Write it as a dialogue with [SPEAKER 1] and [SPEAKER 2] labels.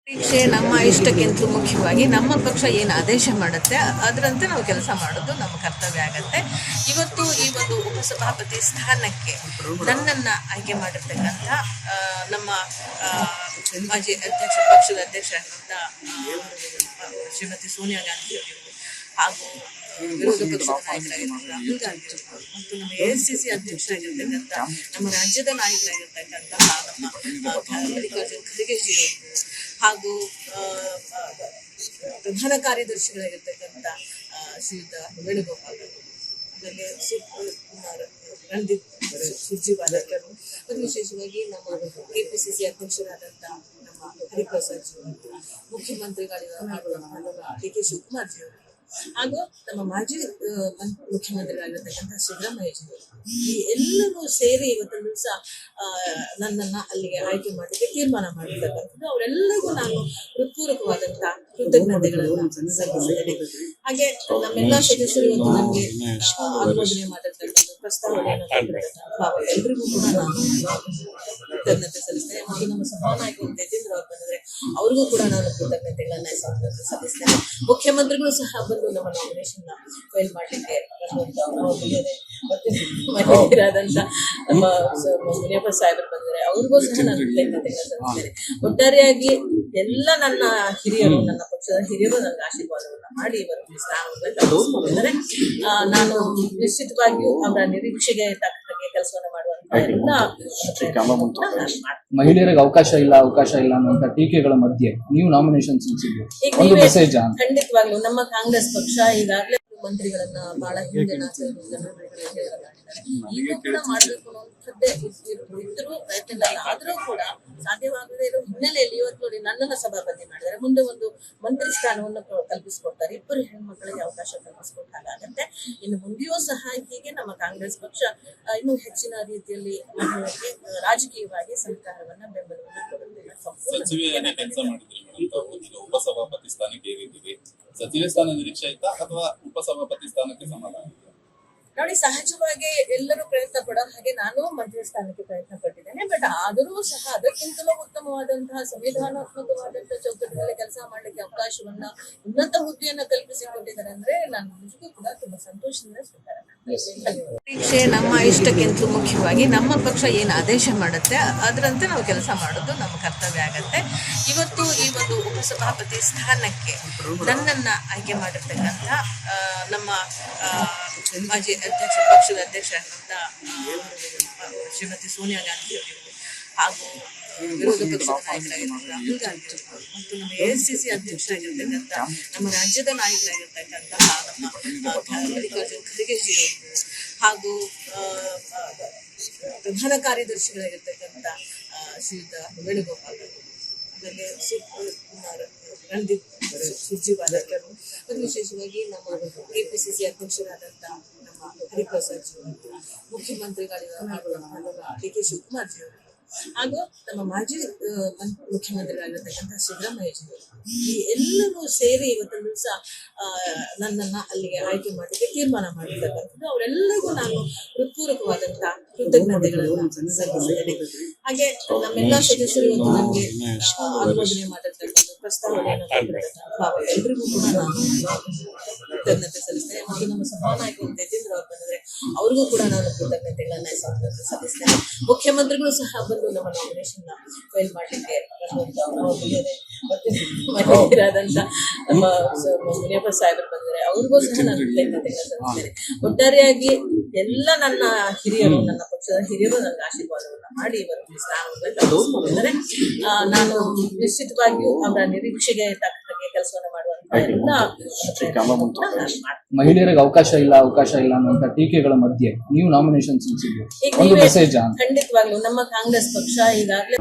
[SPEAKER 1] ಪರೀಕ್ಷೆ ನಮ್ಮ ಇಷ್ಟಕ್ಕಿಂತ ಮುಖ್ಯವಾಗಿ ನಮ್ಮ ಪಕ್ಷ ಏನು ಆದೇಶ ಮಾಡುತ್ತೆ ಅದರಂತೆ ನಾವು ಕೆಲಸ ಮಾಡೋದು ನಮ್ಮ ಕರ್ತವ್ಯ ಆಗತ್ತೆ. ಇವತ್ತು ಈ ಒಂದು ಉಪಸಭಾಪತಿ ಸ್ಥಾನಕ್ಕೆ ನನ್ನನ್ನು ಆಯ್ಕೆ ಮಾಡಿರ್ತಕ್ಕಂಥ ನಮ್ಮ ಮಾಜಿ ಅಧ್ಯಕ್ಷ ಪಕ್ಷದ ಅಧ್ಯಕ್ಷರಾದಂಥ ಶ್ರೀಮತಿ ಸೋನಿಯಾ ಗಾಂಧಿ ಅವರು ಹಾಗೂ ವಿರೋಧ ಪಕ್ಷದ ನಾಯಕರಾಗಿರ್ತಕ್ಕಂಥ ರಾಹುಲ್ ಗಾಂಧಿ ಅವರು ಮತ್ತು ನಮ್ಮ AICC ಅಧ್ಯಕ್ಷರಾಗಿರ್ತಕ್ಕಂಥ ನಮ್ಮ ರಾಜ್ಯದ ನಾಯಕರಾಗಿರ್ತಕ್ಕಂತಹ ನಮ್ಮ ಮಲ್ಲಿಕಾರ್ಜುನ್ ಖರ್ಗೆ ಜಿ ಅವರು ಹಾಗೂ ಪ್ರಧಾನ ಕಾರ್ಯದರ್ಶಿಗಳಾಗಿರ್ತಕ್ಕಂಥ ಶ್ರೀಯುತ ವೇಣುಗೋಪಾಲ್ ಅವರು, ಹಾಗೆ ಕುಮಾರ್ ರಣದೀಪ್ ಸುರ್ಜೇವಾಲಾ ಅವರು ಮತ್ತು ವಿಶೇಷವಾಗಿ ನಮ್ಮ KPCC ಅಧ್ಯಕ್ಷರಾದಂಥ ನಮ್ಮ ಹರಿಪ್ರಸಾದ್ ಜಿ ಅವರು, ಮುಖ್ಯಮಂತ್ರಿಗಳಾದ DK ಶಿವಕುಮಾರ್ ಜಿ ಅವರು ಹಾಗೂ ನಮ್ಮ ಮಾಜಿ ಮುಖ್ಯಮಂತ್ರಿಗಳಾಗಿರ್ತಕ್ಕಂಥ ಸಿದ್ದರಾಮಯ್ಯ ಜಿ ಅವರು, ಈ ಎಲ್ಲರೂ ಸೇರಿ ಇವತ್ತಿನ ದಿವಸ ನನ್ನನ್ನು ಅಲ್ಲಿಗೆ ಆಯ್ಕೆ ಮಾಡಲಿಕ್ಕೆ ತೀರ್ಮಾನ ಮಾಡಿರ್ತಕ್ಕಂಥದ್ದು. ಅವರೆಲ್ಲರಿಗೂ ನಾನು ಹೃತ್ಪೂರ್ವಕವಾದಂಥ ಕೃತಜ್ಞತೆಗಳನ್ನು ಸಲ್ಲಿಸಿದ್ದೇನೆ. ಹಾಗೆ ನಮ್ಮೆಲ್ಲ ಸದಸ್ಯರು ಇವತ್ತು ನನಗೆ ಅನುಮೋದನೆ ಮಾಡಿರ್ತಕ್ಕಂಥ ಪ್ರಸ್ತಾವನೆಯನ್ನು ಎಲ್ರಿಗೂ ಕೂಡ ನಾನು ಕೃತಜ್ಞತೆ ಸಲ್ಲಿಸ್ತೇನೆ. ಮತ್ತು ನಮ್ಮ ಸಭಾನಾಯಕರು ತೇಜೇಂದ್ರ ಅವರು ಬಂದಿದ್ರೆ ಅವ್ರಿಗೂ ಕೂಡ ನಾನು ಕೃತಜ್ಞತೆಗಳನ್ನ ಸಲ್ಲಿಸ್ತೇನೆ. ಮುಖ್ಯಮಂತ್ರಿಗಳು ಸಹ ಬಂದು ನಮ್ಮ ನಾಮಿನೇಷನ್ ಫೈಲ್ ಮಾಡಲಿಕ್ಕೆ ಮತ್ತೆ ಮಹಿಳೆಯರಾದಂಥ ನಮ್ಮ ಮುನಿಯಪ್ಪ ಸಾಹೇಬರು ಬಂದಿದ್ದಾರೆ, ಅವ್ರಿಗೂ ಸಹ ನಾನು ಕೃತಜ್ಞತೆಗಳನ್ನ ಸಲ್ಲಿಸ್ತೇನೆ. ಒಟ್ಟಾರೆಯಾಗಿ ಎಲ್ಲ ನನ್ನ ಹಿರಿಯರು, ನನ್ನ ಪಕ್ಷದ ಹಿರಿಯರು ನನಗೆ ಆಶೀರ್ವಾದವನ್ನ ಮಾಡಿ ಇವತ್ತು ಸ್ಥಾನದಲ್ಲಿ ನಾನು ನಿಶ್ಚಿತವಾಗಿಯೂ ಅವರ ನಿರೀಕ್ಷೆಗೆ ತಕ್ಕಂಗೆ ಕೆಲಸವನ್ನ ಮಾಡುವಂತ ಎಲ್ಲ
[SPEAKER 2] ಮಹಿಳೆಯರಿಗೆ ಅವಕಾಶ ಇಲ್ಲ ಅನ್ನುವಂತ ಟೀಕೆಗಳ ಮಧ್ಯೆ ನೀವು ನಾಮಿನೇಷನ್
[SPEAKER 1] ಖಂಡಿತವಾಗ್ಲೂ ನಮ್ಮ ಕಾಂಗ್ರೆಸ್ ಪಕ್ಷ ಈಗಾಗಲೇ ಮಂತ್ರಿಗಳನ್ನ ಬಹಳ ಹಿಂದೆ ಈಗೂ ಕೂಡ ಮಾಡ್ಬೇಕು ಅನ್ನೋಂಥದ್ದೇ ಇದ್ರೂ ಪ್ರಯತ್ನ ಇಲ್ಲ. ಆದ್ರೂ ಕೂಡ ಸಾಧ್ಯವಾಗದೇ ಇರೋ ಹಿನ್ನೆಲೆಯಲ್ಲಿ ಇವತ್ತು ನೋಡಿ ನನ್ನನ್ನು ಸಭಾಪತಿ ಮಾಡಿದ್ದಾರೆ. ಮುಂದೆ ಒಂದು ಮಂತ್ರಿ ಸ್ಥಾನವನ್ನು ಕಲ್ಪಿಸಿಕೊಡ್ತಾರೆ. ಇಬ್ಬರು ಹೆಣ್ಮಕ್ಳಿಗೆ ಅವಕಾಶ ಕಲ್ಪಿಸಿಕೊಟ್ಟಾಗತ್ತೆ. ಇನ್ನು ಮುಂದೆಯೂ ಸಹ ಹೀಗೆ ನಮ್ಮ ಕಾಂಗ್ರೆಸ್ ಪಕ್ಷ ಇನ್ನೂ ಹೆಚ್ಚಿನ ರೀತಿಯಲ್ಲಿ ಮಹಿಳೆಯರಿಗೆ ರಾಜಕೀಯವಾಗಿ ಸರ್ಕಾರವನ್ನ ಬೆಂಬಲವನ್ನು ಕೊಡುತ್ತಿಲ್ಲ.
[SPEAKER 3] ಉಪಸಭಾಪತಿ ಸ್ಥಾನಕ್ಕೆ ಏರಿದ್ದೀವಿ, ಸಚಿವ ಸ್ಥಾನ ನಿರೀಕ್ಷೆ ಇತ್ತಾ ಅಥವಾ ಉಪಸಭಾಪತಿ ಸ್ಥಾನಕ್ಕೆ ಸಮಾಧಾನ?
[SPEAKER 1] ನೋಡಿ, ಸಹಜವಾಗಿ ಎಲ್ಲರೂ ಪ್ರಯತ್ನ ಪಡೋ ಹಾಗೆ ನಾನು ಮಂತ್ರಿ ಸ್ಥಾನಕ್ಕೆ ಪ್ರಯತ್ನ ಪಟ್ಟಿದ್ದೇನೆ. ಬಟ್ ಆದರೂ ಸಹ ಅದಕ್ಕಿಂತಲೂ ಉತ್ತಮವಾದಂತಹ ಸಂವಿಧಾನಾತ್ಮಕವಾದಂತಹ ಚೌಕಟ್ಟಿನಲ್ಲಿ ಕೆಲಸ ಮಾಡ್ಲಿಕ್ಕೆ ಅವಕಾಶವನ್ನ, ಉನ್ನತ ಹುದ್ದೆಯನ್ನ ಕಲ್ಪಿಸಿಕೊಟ್ಟಿದ್ದಾರೆ ಅಂದ್ರೆ ನಾನು ನಿಜಕ್ಕೂ ಕೂಡ ತುಂಬಾ ಸಂತೋಷದಿಂದ ಸ್ವೀಕಾರ ಮಾಡ್ತೀನಿ. ಪರೀಕ್ಷೆ ನಮ್ಮ ಇಷ್ಟಕ್ಕಿಂತ ಮುಖ್ಯವಾಗಿ ನಮ್ಮ ಪಕ್ಷ ಏನು ಆದೇಶ ಮಾಡುತ್ತೆ ಅದರಂತೆ ನಾವು ಕೆಲಸ ಮಾಡೋದು ನಮ್ಮ ಕರ್ತವ್ಯ ಆಗತ್ತೆ. ಇವತ್ತು ಈ ಒಂದು ಉಪಸಭಾಪತಿ ಸ್ಥಾನಕ್ಕೆ ನನ್ನನ್ನು ಆಯ್ಕೆ ಮಾಡಿರ್ತಕ್ಕಂಥ ನಮ್ಮ ಮಾಜಿ ಅಧ್ಯಕ್ಷ ಪಕ್ಷದ ಅಧ್ಯಕ್ಷರಾದಂಥ ಶ್ರೀಮತಿ ಸೋನಿಯಾ ಗಾಂಧಿ ಅವರು ಹಾಗೂ ವಿರೋಧ ಪಕ್ಷದ ನಾಯಕರಾಗಿರ್ತಕ್ಕಂಥ ರಾಹುಲ್ ಗಾಂಧಿ ಅವರು ಮತ್ತು ನಮ್ಮ AICC ಅಧ್ಯಕ್ಷರಾಗಿರ್ತಕ್ಕಂಥ ನಮ್ಮ ರಾಜ್ಯದ ನಾಯಕರಾಗಿರ್ತಕ್ಕಂತಹ ನಮ್ಮ ಮಲ್ಲಿಕಾರ್ಜುನ್ ಖರ್ಗೆ ಜಿ ಅವರು ಹಾಗೂ ಪ್ರಧಾನ ಕಾರ್ಯದರ್ಶಿಗಳಾಗಿರ್ತಕ್ಕಂಥ ಶ್ರೀಯುತ ವೇಣುಗೋಪಾಲ್ ಅವರು, ಹಾಗೆ ಕುಮಾರ್ ರಣದೀಪ್ ಸುರ್ಜೇವಾಲಾ ಅವರು ಮತ್ತು ವಿಶೇಷವಾಗಿ ನಮ್ಮ KPCC ಅಧ್ಯಕ್ಷರಾದಂಥ ನಮ್ಮ ಹರಿಪ್ರಸಾದ್ ಜಿ ಅವರು, ಮುಖ್ಯಮಂತ್ರಿಗಳಾದ DK ಶಿವಕುಮಾರ್ ಜಿ ಅವರು ಹಾಗೂ ನಮ್ಮ ಮಾಜಿ ಮುಖ್ಯಮಂತ್ರಿಗಳಾಗಿರ್ತಕ್ಕಂಥ ಸಿದ್ದರಾಮಯ್ಯ ಜಿ ಅವರು, ಈ ಎಲ್ಲರೂ ಸೇರಿ ಇವತ್ತಿನ ದಿವಸ ನನ್ನನ್ನು ಅಲ್ಲಿಗೆ ಆಯ್ಕೆ ಮಾಡಲಿಕ್ಕೆ ತೀರ್ಮಾನ ಮಾಡಿರ್ತಕ್ಕಂಥದ್ದು. ಅವರೆಲ್ಲರಿಗೂ ನಾನು ಹೃತ್ಪೂರ್ವಕವಾದಂಥ ಕೃತಜ್ಞತೆಗಳನ್ನು ಸಲ್ಲಿಸಿದ್ದೇನೆ. ಹಾಗೆ ನಮ್ಮೆಲ್ಲ ಸದಸ್ಯರು ಇವತ್ತು ನನಗೆ ಅನುಮೋದನೆ ಮಾಡಿರ್ತಕ್ಕಂಥ ಪ್ರಸ್ತಾವನೆಯನ್ನು ಎಲ್ರಿಗೂ ಕೂಡ ನಾನು ಕೃತಜ್ಞತೆ ಸಲ್ಲಿಸ್ತೇನೆ. ಮತ್ತು ನಮ್ಮ ಸಭಾನಾಯಕರು ತೇಜೇಂದ್ರ ಅವರು ಬಂದಿದ್ರೆ ಅವ್ರಿಗೂ ಕೂಡ ನಾನು ಕೃತಜ್ಞತೆಗಳನ್ನ ಸಲ್ಲಿಸ್ತೇನೆ. ಮುಖ್ಯಮಂತ್ರಿಗಳು ಸಹ ಬಂದು ನಮ್ಮ ನಾಮಿನೇಷನ್ ಫೈಲ್ ಮಾಡಲಿಕ್ಕೆ ಮತ್ತೆ ಮಹಿಳೆಯರಾದಂಥ ನಮ್ಮ ಮುನಿಯಪ್ಪ ಸಾಹೇಬರು ಬಂದಿದ್ದಾರೆ, ಅವ್ರಿಗೂ ಸಹ ನಾನು ಕೃತಜ್ಞತೆಗಳನ್ನ ಸಲ್ಲಿಸ್ತೇನೆ. ಒಟ್ಟಾರೆಯಾಗಿ ಎಲ್ಲ ನನ್ನ ಹಿರಿಯರು, ನನ್ನ ಪಕ್ಷದ ಹಿರಿಯರು ನನಗೆ ಆಶೀರ್ವಾದವನ್ನ ಮಾಡಿ ಇವತ್ತು ಸ್ಥಾನದಲ್ಲಿ ನಾನು ನಿಶ್ಚಿತವಾಗಿಯೂ ಅವರ ನಿರೀಕ್ಷೆಗೆ ತಕ್ಕಂಗೆ ಕೆಲಸವನ್ನ ಮಾಡುವಂತ ಎಲ್ಲ
[SPEAKER 2] ಮಹಿಳೆಯರಿಗೆ ಅವಕಾಶ ಇಲ್ಲ ಅನ್ನುವಂತ ಟೀಕೆಗಳ ಮಧ್ಯೆ ನೀವು ನಾಮಿನೇಷನ್
[SPEAKER 1] ಖಂಡಿತವಾಗ್ಲೂ ನಮ್ಮ ಕಾಂಗ್ರೆಸ್ ಪಕ್ಷ ಈಗಾಗಲೇ